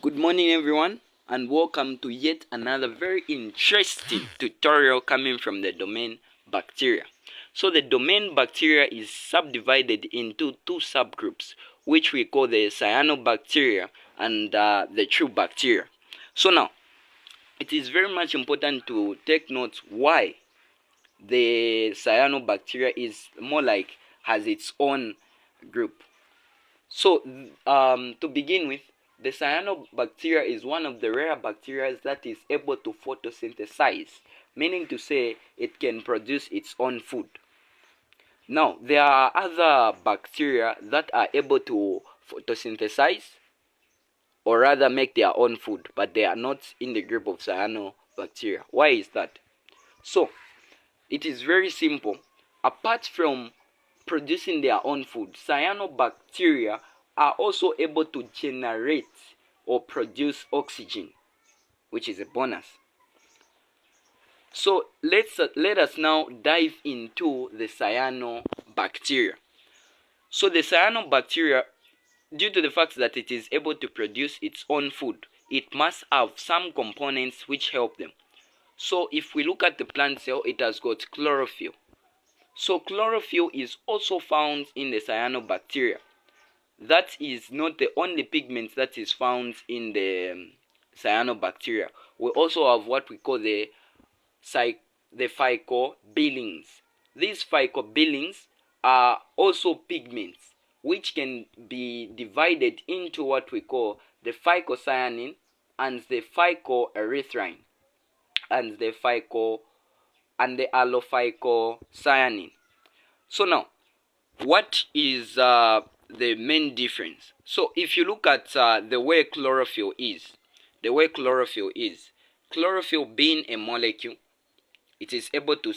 Good morning everyone, and welcome to yet another very interesting tutorial coming from the domain bacteria. So the domain bacteria is subdivided into two subgroups, which we call the cyanobacteria and the true bacteria. So now it is very much important to take note why the cyanobacteria is more like has its own group. So, to begin with, the cyanobacteria is one of the rare bacteria that is able to photosynthesize, meaning to say it can produce its own food. Now, there are other bacteria that are able to photosynthesize or rather make their own food, but they are not in the group of cyanobacteria. Why is that? So, it is very simple. Apart from producing their own food, cyanobacteria are also able to generate or produce oxygen, which is a bonus. So let us now dive into the cyanobacteria. So the cyanobacteria, due to the fact that it is able to produce its own food, it must have some components which help them. So if we look at the plant cell, it has got chlorophyll. So chlorophyll is also found in the cyanobacteria. That is not the only pigment that is found in the cyanobacteria. We also have what we call the phycobilins. These phycobilins are also pigments which can be divided into what we call the phycocyanin and the phycoerythrin and the allophycocyanin. So now, what is the main difference? So if you look at the way chlorophyll is, chlorophyll being a molecule, it is able to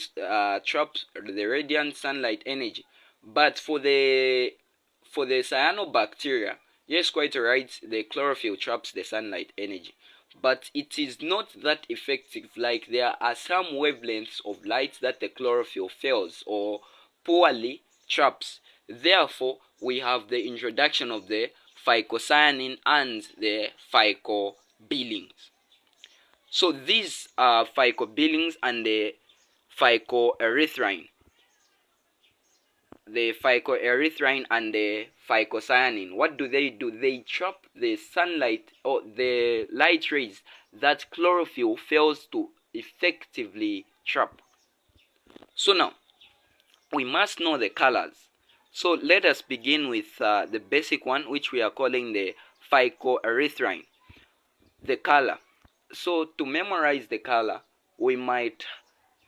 trap the radiant sunlight energy. But for the cyanobacteria, yes, quite right, the chlorophyll traps the sunlight energy, but it is not that effective. Like there are some wavelengths of light that the chlorophyll fails or poorly traps. Therefore, we have the introduction of the phycocyanin and the phycobilins. So these are phycobilins and the phycoerythrin. The phycoerythrin and the phycocyanin, what do? They trap the sunlight or the light rays that chlorophyll fails to effectively trap. So now we must know the colors. So let us begin with the basic one, which we are calling the phycoerythrin. The color. So to memorize the color, we might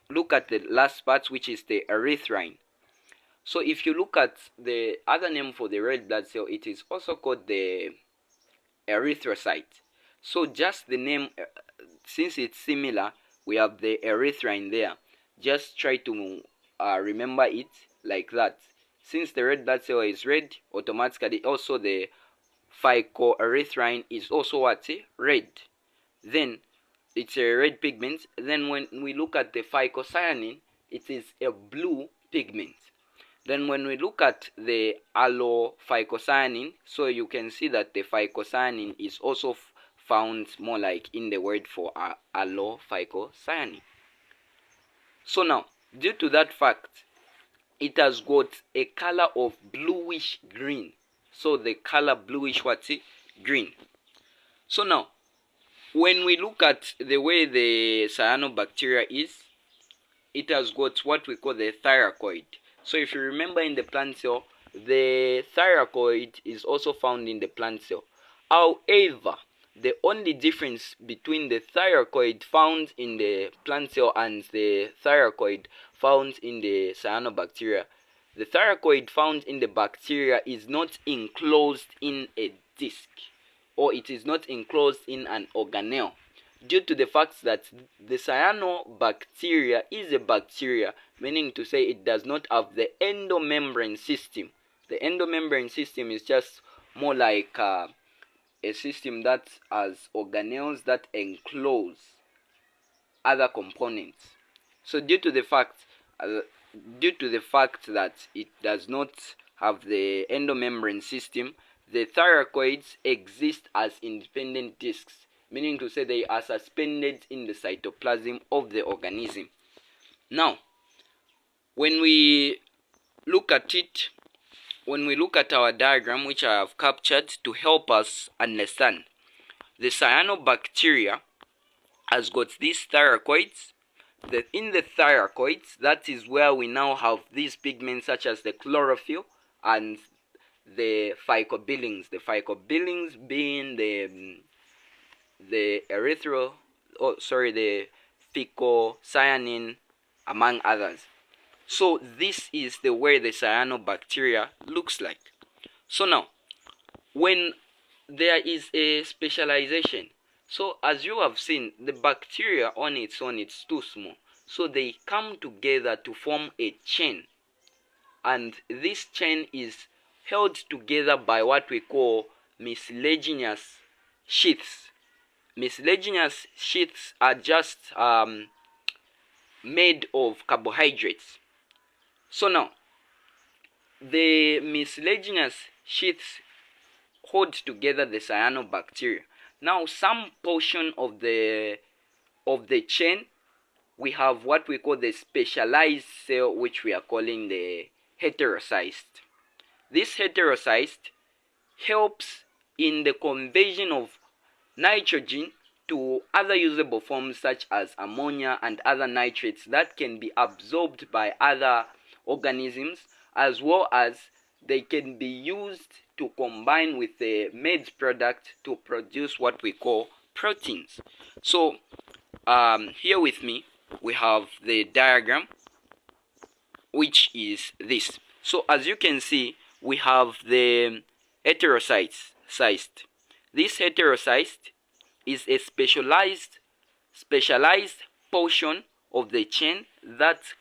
look at the last part, which is the erythrin. So if you look at the other name for the red blood cell, it is also called the erythrocyte. So just the name, since it's similar, we have the erythrin there. Just try to remember it like that. Since the red blood cell is red, automatically also the phycoerythrin is also what? Red. Then it's a red pigment. Then when we look at the phycocyanin, it is a blue pigment. Then when we look at the allophycocyanin, so you can see that the phycocyanin is also found more like in the word for allophycocyanin. So now, due to that fact, it has got a color of bluish green. So the color bluish what? Green. So now, when we look at the way the cyanobacteria is, it has got what we call the thylakoid. So if you remember in the plant cell, the thylakoid is also found in the plant cell. However, the only difference between the thylakoid found in the plant cell and the thylakoid found in the cyanobacteria, the thylakoid found in the bacteria is not enclosed in a disc, or it is not enclosed in an organelle, due to the fact that the cyanobacteria is a bacteria, meaning to say it does not have the endomembrane system. The endomembrane system is just more like a system that has organelles that enclose other components. So due to the fact that it does not have the endomembrane system, the thylakoids exist as independent discs, meaning to say they are suspended in the cytoplasm of the organism. Now, when we look at it, when we look at our diagram, which I have captured to help us understand, the cyanobacteria has got these thylakoids. In the thylakoids, that is where we now have these pigments such as the chlorophyll and the phycobilins. The phycobilins being the the phycocyanin, among others. So this is the way the cyanobacteria looks like. So now, when there is a specialization, so as you have seen, the bacteria on its own, it's too small. So they come together to form a chain. And this chain is held together by what we call mucilaginous sheaths. Mucilaginous sheaths are just made of carbohydrates. So now, the mucilaginous sheaths hold together the cyanobacteria. Now, some portion of the chain, we have what we call the specialized cell, which we are calling the heterocyst. This heterocyst helps in the conversion of nitrogen to other usable forms such as ammonia and other nitrates that can be absorbed by other organisms, as well as they can be used to combine with the made product to produce what we call proteins. So here with me we have the diagram, which is this. So as you can see, we have the heterocyst. This heterocyst is a specialized portion of the chain that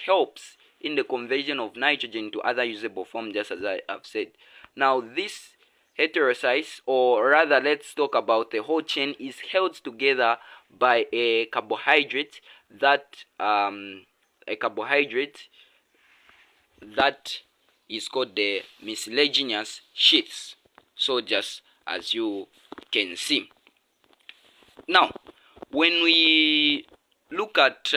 helps in the conversion of nitrogen to other usable forms, just as I have said. Now, this heterocyst, or rather let's talk about the whole chain, is held together by a carbohydrate that is called the mucilaginous sheaths. So just as you can see. Now, when we look at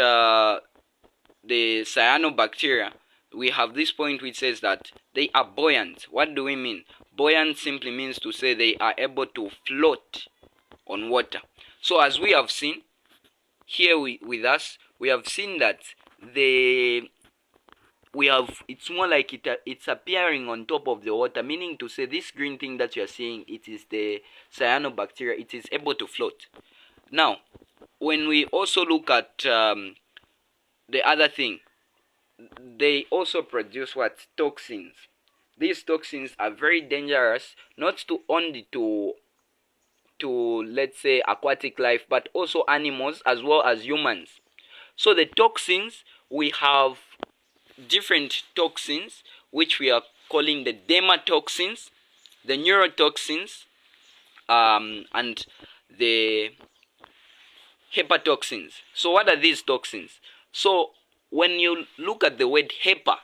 the cyanobacteria, we have this point which says that they are buoyant. What do we mean? Buoyant simply means to say they are able to float on water. So as we have seen here with us, we have seen that it's more like it's appearing on top of the water, meaning to say this green thing that you are seeing, it is the cyanobacteria. It is able to float. Now, when we also look at the other thing, they also produce what? Toxins. These toxins are very dangerous, not only to let's say aquatic life, but also animals as well as humans. So the toxins, we have different toxins which we are calling the dermatoxins, the neurotoxins, and the hepatotoxins. So what are these toxins? So when you look at the word hepa,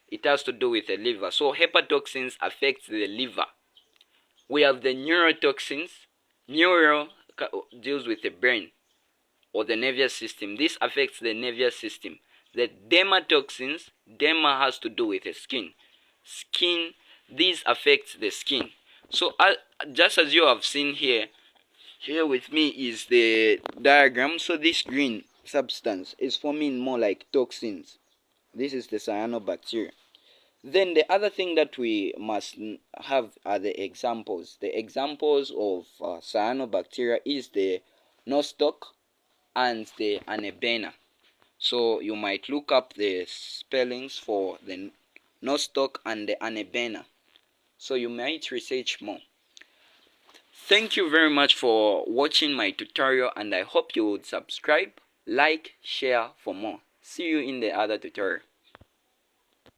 it has to do with the liver. So hepatotoxins affect the liver. We have the neurotoxins. Neuro deals with the brain or the nervous system. This affects the nervous system. The dermatoxins, derma has to do with the skin. These affect the skin. So just as you have seen here with me is the diagram. So this green substance is forming more like toxins. This is the cyanobacteria. Then the other thing that we must have are the examples. The examples of cyanobacteria is the nostoc and the anebena. So you might look up the spellings for the nostoc and the anebena. So you might research more. Thank you very much for watching my tutorial, and I hope you would subscribe, like, share for more. See you in the other tutorial.